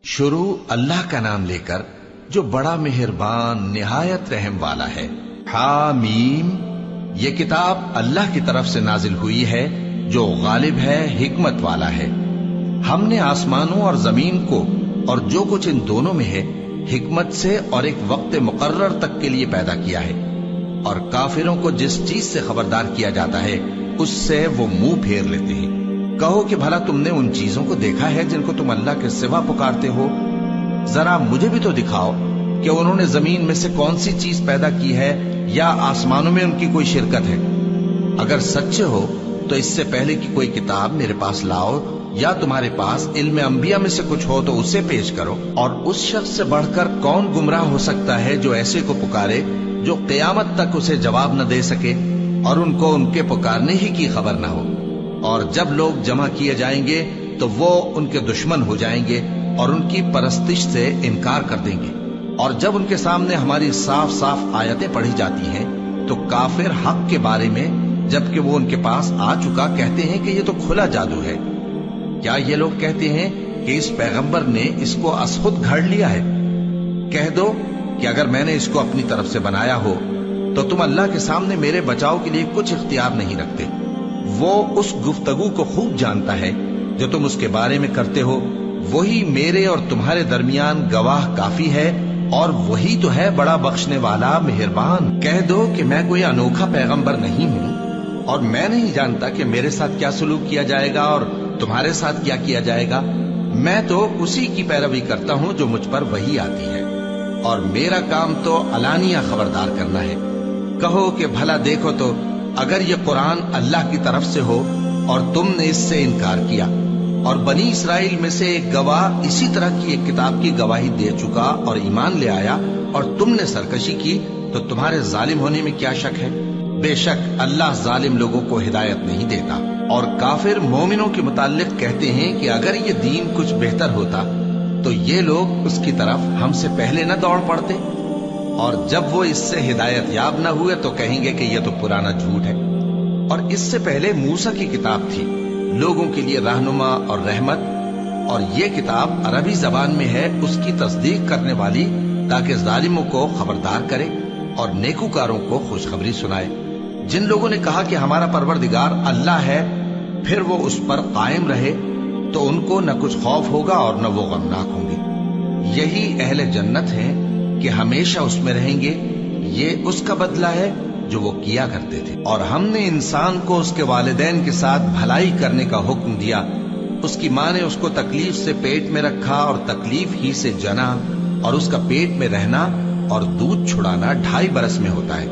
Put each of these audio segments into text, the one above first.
شروع اللہ کا نام لے کر جو بڑا مہربان نہایت رحم والا ہے۔ حامیم، یہ کتاب اللہ کی طرف سے نازل ہوئی ہے جو غالب ہے، حکمت والا ہے۔ ہم نے آسمانوں اور زمین کو اور جو کچھ ان دونوں میں ہے حکمت سے اور ایک وقت مقرر تک کے لیے پیدا کیا ہے، اور کافروں کو جس چیز سے خبردار کیا جاتا ہے اس سے وہ منہ پھیر لیتے ہیں۔ کہو کہ بھلا تم نے ان چیزوں کو دیکھا ہے جن کو تم اللہ کے سوا پکارتے ہو؟ ذرا مجھے بھی تو دکھاؤ کہ انہوں نے زمین میں سے کون سی چیز پیدا کی ہے یا آسمانوں میں ان کی کوئی شرکت ہے۔ اگر سچے ہو تو اس سے پہلے کی کوئی کتاب میرے پاس لاؤ، یا تمہارے پاس علم انبیاء میں سے کچھ ہو تو اسے پیش کرو۔ اور اس شخص سے بڑھ کر کون گمراہ ہو سکتا ہے جو ایسے کو پکارے جو قیامت تک اسے جواب نہ دے سکے اور ان کو ان کے پکارنے ہی کی خبر نہ ہو۔ اور جب لوگ جمع کیے جائیں گے تو وہ ان کے دشمن ہو جائیں گے اور ان کی پرستش سے انکار کر دیں گے۔ اور جب ان کے سامنے ہماری صاف صاف آیتیں پڑھی جاتی ہیں تو کافر حق کے بارے میں جبکہ وہ ان کے پاس آ چکا کہتے ہیں کہ یہ تو کھلا جادو ہے۔ کیا یہ لوگ کہتے ہیں کہ اس پیغمبر نے اس کو از خود گھڑ لیا ہے؟ کہہ دو کہ اگر میں نے اس کو اپنی طرف سے بنایا ہو تو تم اللہ کے سامنے میرے بچاؤ کے لیے کچھ اختیار نہیں رکھتے۔ وہ اس گفتگو کو خوب جانتا ہے جو تم اس کے بارے میں کرتے ہو، وہی میرے اور تمہارے درمیان گواہ کافی ہے، اور وہی تو ہے بڑا بخشنے والا مہربان۔ کہہ دو کہ میں کوئی انوکھا پیغمبر نہیں ہوں، اور میں نہیں جانتا کہ میرے ساتھ کیا سلوک کیا جائے گا اور تمہارے ساتھ کیا کیا جائے گا۔ میں تو اسی کی پیروی کرتا ہوں جو مجھ پر وحی آتی ہے، اور میرا کام تو علانیہ خبردار کرنا ہے۔ کہو کہ بھلا دیکھو تو اگر یہ قرآن اللہ کی طرف سے ہو اور تم نے اس سے انکار کیا، اور بنی اسرائیل میں سے ایک گواہ اسی طرح کی ایک کتاب کی گواہی دے چکا اور ایمان لے آیا، اور تم نے سرکشی کی، تو تمہارے ظالم ہونے میں کیا شک ہے؟ بے شک اللہ ظالم لوگوں کو ہدایت نہیں دیتا۔ اور کافر مومنوں کے متعلق کہتے ہیں کہ اگر یہ دین کچھ بہتر ہوتا تو یہ لوگ اس کی طرف ہم سے پہلے نہ دوڑ پڑتے، اور جب وہ اس سے ہدایت یاب نہ ہوئے تو کہیں گے کہ یہ تو پرانا جھوٹ ہے۔ اور اس سے پہلے موسیٰ کی کتاب تھی، لوگوں کے لیے رہنما اور رحمت، اور یہ کتاب عربی زبان میں ہے اس کی تصدیق کرنے والی، تاکہ ظالموں کو خبردار کرے اور نیکوکاروں کو خوشخبری سنائے۔ جن لوگوں نے کہا کہ ہمارا پروردگار اللہ ہے، پھر وہ اس پر قائم رہے تو ان کو نہ کچھ خوف ہوگا اور نہ وہ غمناک ہوں گے۔ یہی اہل جنت ہیں کہ ہمیشہ اس میں رہیں گے، یہ اس کا بدلہ ہے جو وہ کیا کرتے تھے۔ اور ہم نے انسان کو اس کے والدین کے ساتھ بھلائی کرنے کا حکم دیا۔ اس کی ماں نے اس کو تکلیف سے پیٹ میں رکھا اور تکلیف ہی سے جنا، اور اس کا پیٹ میں رہنا اور دودھ چھڑانا 2.5 برس میں ہوتا ہے،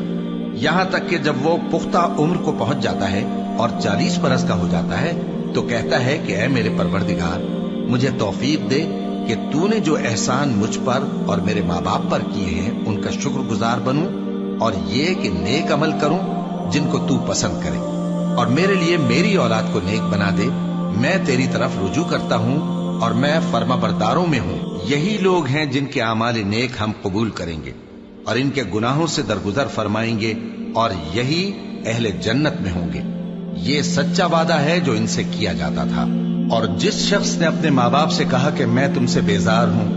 یہاں تک کہ جب وہ پختہ عمر کو پہنچ جاتا ہے اور 40 برس کا ہو جاتا ہے تو کہتا ہے کہ اے میرے پروردگار، مجھے توفیق دے کہ تو نے جو احسان مجھ پر اور میرے ماں باپ پر کیے ہیں ان کا شکر گزار بنوں، اور یہ کہ نیک عمل کروں جن کو تو پسند کرے، اور میرے لیے میری اولاد کو نیک بنا دے۔ میں تیری طرف رجوع کرتا ہوں اور میں فرما برداروں میں ہوں۔ یہی لوگ ہیں جن کے اعمال نیک ہم قبول کریں گے اور ان کے گناہوں سے درگزر فرمائیں گے، اور یہی اہل جنت میں ہوں گے۔ یہ سچا وعدہ ہے جو ان سے کیا جاتا تھا۔ اور جس شخص نے اپنے ماں باپ سے کہا کہ میں تم سے بیزار ہوں،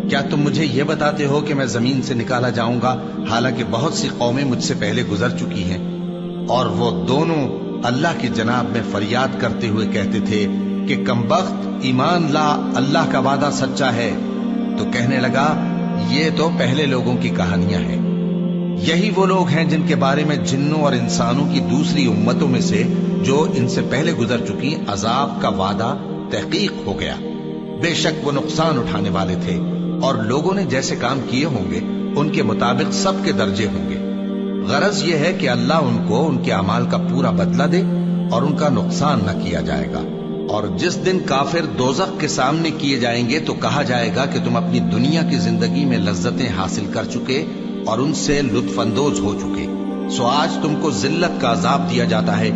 کیا تم مجھے یہ بتاتے ہو کہ میں زمین سے نکالا جاؤں گا، حالانکہ بہت سی قومیں مجھ سے پہلے گزر چکی ہیں؟ اور وہ دونوں اللہ کی جناب میں فریاد کرتے ہوئے کہتے تھے کہ کمبخت، ایمان لا، اللہ کا وعدہ سچا ہے۔ تو کہنے لگا یہ تو پہلے لوگوں کی کہانیاں ہیں۔ یہی وہ لوگ ہیں جن کے بارے میں جنوں اور انسانوں کی دوسری امتوں میں سے جو ان سے پہلے گزر چکی عذاب کا وعدہ تحقیق ہو گیا۔ بے شک وہ نقصان اٹھانے والے تھے، اور لوگوں نے جیسے کام کیے ہوں گے ان کے مطابق سب کے درجے ہوں گے۔ غرض یہ ہے کہ اللہ ان کو ان کے اعمال کا پورا بدلہ دے اور ان کا نقصان نہ کیا جائے گا۔ اور جس دن کافر دوزخ کے سامنے کیے جائیں گے تو کہا جائے گا کہ تم اپنی دنیا کی زندگی میں لذتیں حاصل کر چکے اور ان سے لطف اندوز ہو چکے، سو آج تم کو ذلت کا عذاب دیا جاتا ہے۔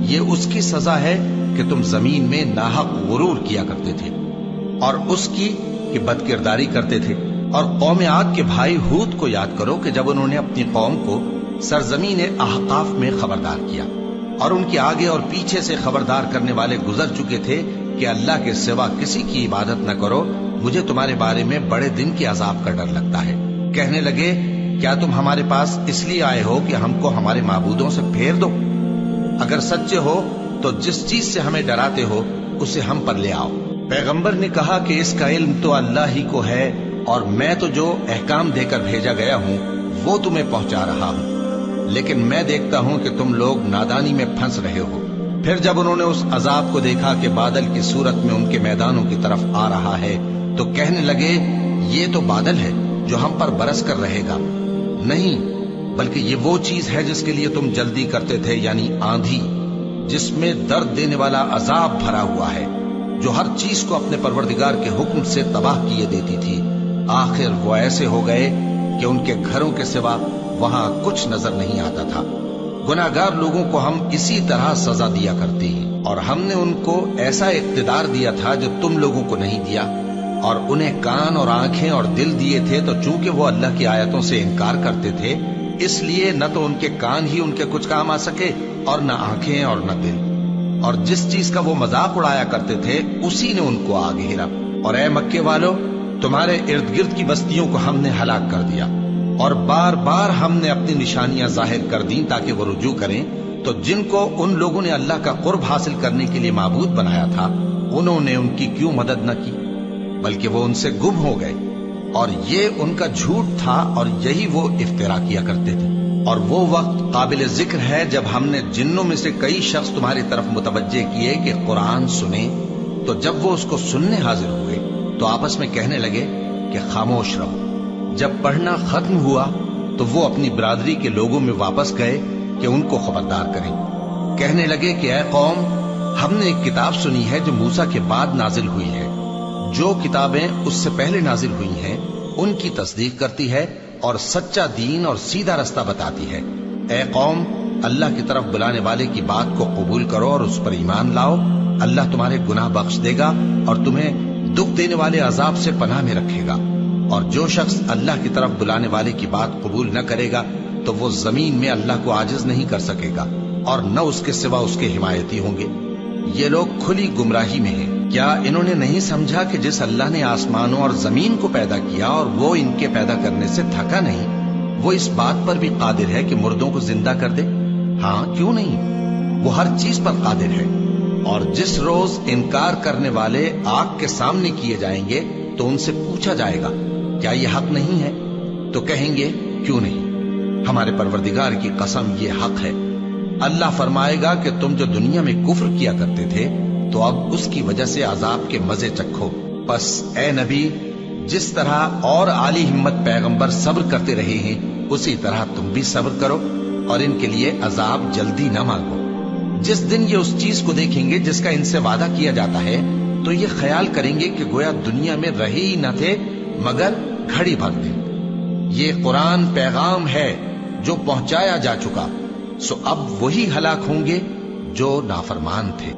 یہ اس کی سزا ہے کہ تم زمین میں ناحق غرور کیا کرتے تھے، اور اس کی کہ بد کرداری کرتے تھے۔ اور قوم عاد کے بھائی ہود کو یاد کرو کہ جب انہوں نے اپنی قوم کو سرزمین احقاف میں خبردار کیا، اور ان کے آگے اور پیچھے سے خبردار کرنے والے گزر چکے تھے کہ اللہ کے سوا کسی کی عبادت نہ کرو مجھے تمہارے بارے میں بڑے دن کے عذاب کا ڈر لگتا ہے۔ کہنے لگے کیا تم ہمارے پاس اس لیے آئے ہو کہ ہم کو ہمارے معبودوں سے پھیر دو؟ اگر سچے ہو تو جس چیز سے ہمیں ڈراتے ہو اسے ہم پر لے آؤ۔ پیغمبر نے کہا کہ اس کا علم تو اللہ ہی کو ہے، اور میں تو جو احکام دے کر بھیجا گیا ہوں وہ تمہیں پہنچا رہا ہوں، لیکن میں دیکھتا ہوں کہ تم لوگ نادانی میں پھنس رہے ہو۔ پھر جب انہوں نے اس عذاب کو دیکھا کہ بادل کی صورت میں ان کے میدانوں کی طرف آ رہا ہے تو کہنے لگے یہ تو بادل ہے جو ہم پر برس کر رہے گا۔ نہیں، بلکہ یہ وہ چیز ہے جس کے لیے تم جلدی کرتے تھے، یعنی آندھی، جس میں درد دینے والا عذاب بھرا ہوا ہے، جو ہر چیز کو اپنے پروردگار کے حکم سے تباہ کیے دیتی تھی۔ آخر وہ ایسے ہو گئے کہ ان کے گھروں کے سوا وہاں کچھ نظر نہیں آتا تھا۔ گناہگار لوگوں کو ہم اسی طرح سزا دیا کرتے ہیں، اور ہم نے ان کو ایسا اقتدار دیا تھا جو تم لوگوں کو نہیں دیا، اور انہیں کان اور آنکھیں اور دل دیے تھے، تو چونکہ وہ اللہ کی آیتوں سے انکار کرتے تھے اس لیے نہ تو ان کے کان ہی ان کے کچھ کام آ سکے اور نہ آنکھیں اور نہ دل، اور جس چیز کا وہ مذاق اڑایا کرتے تھے اسی نے ان کو آ گھیرا۔ اور اے مکے والو، تمہارے ارد گرد کی بستیوں کو ہم نے ہلاک کر دیا، اور بار بار ہم نے اپنی نشانیاں ظاہر کر دیں تاکہ وہ رجوع کریں، تو جن کو ان لوگوں نے اللہ کا قرب حاصل کرنے کے لیے معبود بنایا تھا انہوں نے ان کی کیوں مدد نہ کی، بلکہ وہ ان سے گم ہو گئے، اور یہ ان کا جھوٹ تھا اور یہی وہ افترا کیا کرتے تھے۔ اور وہ وقت قابل ذکر ہے جب ہم نے جنوں میں سے کئی شخص تمہاری طرف متوجہ کیے کہ قرآن سنیں، تو جب وہ اس کو سننے حاضر ہوئے تو آپس میں کہنے لگے کہ خاموش رہو۔ جب پڑھنا ختم ہوا تو وہ اپنی برادری کے لوگوں میں واپس گئے کہ ان کو خبردار کریں۔ کہنے لگے کہ اے قوم، ہم نے ایک کتاب سنی ہے جو موسیٰ کے بعد نازل ہوئی ہے، جو کتابیں اس سے پہلے نازل ہوئی ہیں ان کی تصدیق کرتی ہے اور سچا دین اور سیدھا رستہ بتاتی ہے۔ اے قوم، اللہ کی طرف بلانے والے کی بات کو قبول کرو اور اس پر ایمان لاؤ، اللہ تمہارے گناہ بخش دے گا اور تمہیں دکھ دینے والے عذاب سے پناہ میں رکھے گا۔ اور جو شخص اللہ کی طرف بلانے والے کی بات قبول نہ کرے گا تو وہ زمین میں اللہ کو عاجز نہیں کر سکے گا، اور نہ اس کے سوا اس کے حمایتی ہوں گے۔ یہ لوگ کھلی گمراہی میں ہیں۔ کیا انہوں نے نہیں سمجھا کہ جس اللہ نے آسمانوں اور زمین کو پیدا کیا اور وہ ان کے پیدا کرنے سے تھکا نہیں، وہ اس بات پر بھی قادر ہے کہ مردوں کو زندہ کر دے؟ ہاں، کیوں نہیں، وہ ہر چیز پر قادر ہے۔ اور جس روز انکار کرنے والے آگ کے سامنے کیے جائیں گے تو ان سے پوچھا جائے گا کیا یہ حق نہیں ہے؟ تو کہیں گے کیوں نہیں، ہمارے پروردگار کی قسم یہ حق ہے۔ اللہ فرمائے گا کہ تم جو دنیا میں کفر کیا کرتے تھے تو اب اس کی وجہ سے عذاب کے مزے چکھو۔ پس اے نبی، جس طرح اور عالی ہمت پیغمبر صبر کرتے رہے ہیں اسی طرح تم بھی صبر کرو، اور ان کے لیے عذاب جلدی نہ مانگو۔ جس دن یہ اس چیز کو دیکھیں گے جس کا ان سے وعدہ کیا جاتا ہے تو یہ خیال کریں گے کہ گویا دنیا میں رہے ہی نہ تھے مگر گھڑی بھر دیں۔ یہ قرآن پیغام ہے جو پہنچایا جا چکا، سو اب وہی ہلاک ہوں گے جو نافرمان تھے۔